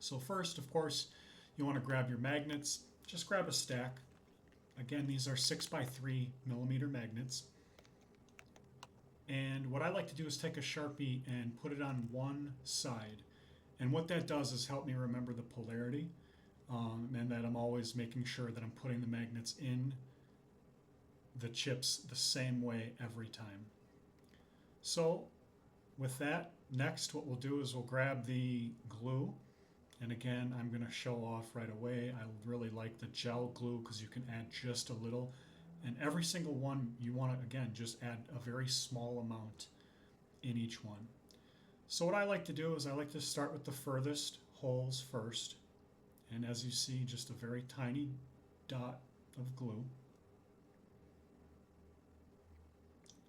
So first, of course, you want to grab your magnets. Just grab a stack. Again, these are 6x3 millimeter magnets. And what I like to do is take a Sharpie and put it on one side. And what that does is help me remember the polarity, and that I'm always making sure that I'm putting the magnets in the chips the same way every time. So with that, next what we'll do is we'll grab the glue. And again, I'm going to show off right away. I really like the gel glue because you can add just a little. And every single one, you want to, again, just add a very small amount in each one. So what I like to do is I like to start with the furthest holes first. And as you see, just a very tiny dot of glue.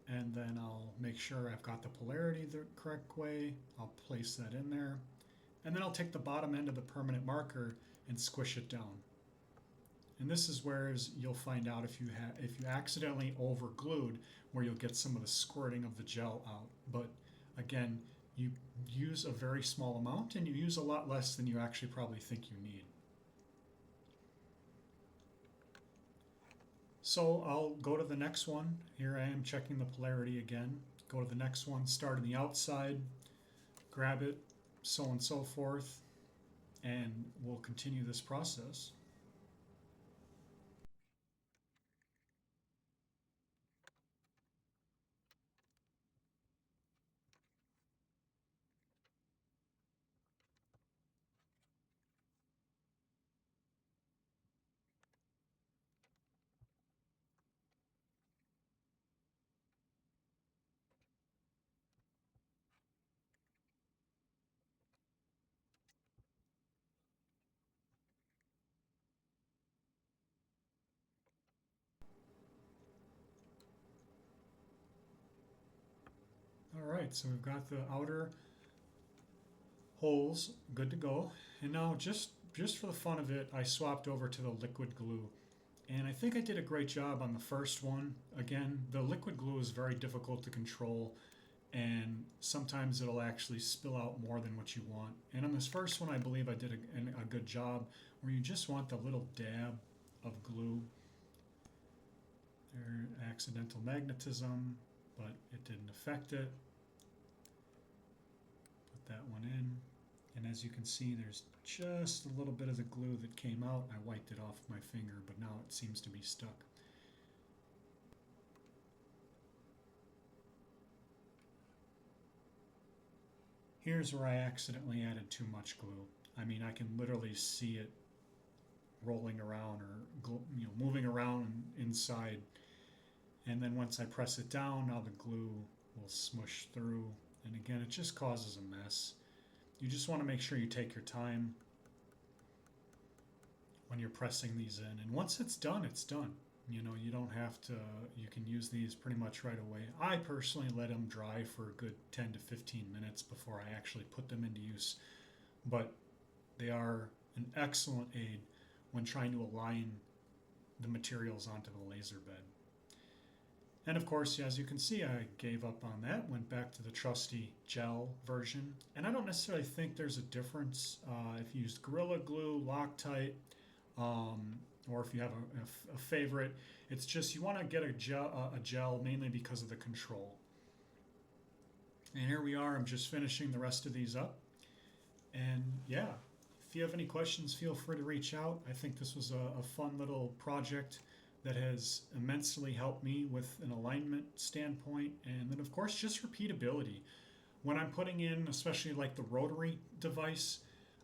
And then I'll make sure I've got the polarity the correct way. I'll place that in there. And then I'll take the bottom end of the permanent marker and squish it down. And this is where you'll find out if you accidentally over glued, where you'll get some of the squirting of the gel out. But again, you use a very small amount and you use a lot less than you actually probably think you need. So I'll go to the next one. Here I am checking the polarity again. Go to the next one, start on the outside, grab it, so on and so forth, and we'll continue this process. All right, so we've got the outer holes good to go. And now just for the fun of it, I swapped over to the liquid glue. And I think I did a great job on the first one. Again, the liquid glue is very difficult to control, and sometimes it'll actually spill out more than what you want. And on this first one, I believe I did a good job, where you just want the little dab of glue. There, accidental magnetism, but it didn't affect it. Put that one in. And as you can see, there's just a little bit of the glue that came out. I wiped it off my finger, but now it seems to be stuck. Here's where I accidentally added too much glue. I mean, I can literally see it rolling around or moving around inside. And then once I press it down, now the glue will smush through. And again, it just causes a mess. You just want to make sure you take your time when you're pressing these in. And once it's done, it's done. You don't have to, you can use these pretty much right away. I personally let them dry for a good 10 to 15 minutes before I actually put them into use. But they are an excellent aid when trying to align the materials onto the laser bed. And of course, as you can see, I gave up on that, went back to the trusty gel version. And I don't necessarily think there's a difference if you used Gorilla Glue, Loctite, or if you have a favorite. It's just you want to get a gel mainly because of the control. And here we are. I'm just finishing the rest of these up. And yeah, if you have any questions, feel free to reach out. I think this was a fun little project that has immensely helped me with an alignment standpoint. And then of course, just repeatability. When I'm putting in, especially like the rotary device,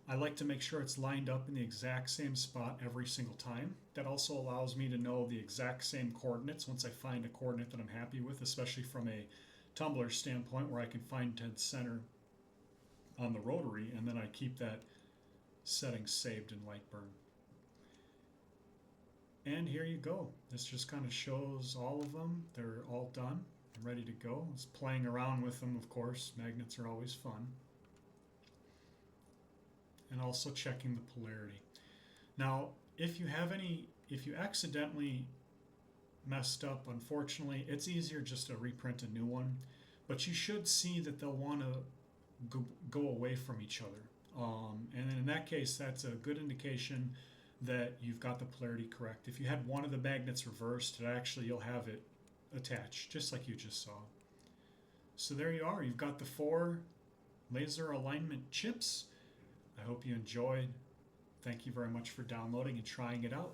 I like to make sure it's lined up in the exact same spot every single time. That also allows me to know the exact same coordinates once I find a coordinate that I'm happy with, especially from a tumbler standpoint where I can find dead center on the rotary, and then I keep that setting saved in Lightburn. And here you go. This just kind of shows all of them. They're all done and ready to go. It's playing around with them, of course. Magnets are always fun. And also checking the polarity. Now, if you accidentally messed up, unfortunately, it's easier just to reprint a new one. But you should see that they'll want to go away from each other. And in that case, that's a good indication that you've got the polarity correct. If you had one of the magnets reversed, actually you'll have it attached, just like you just saw. So there you are. You've got the 4 laser alignment chips. I hope you enjoyed. Thank you very much for downloading and trying it out.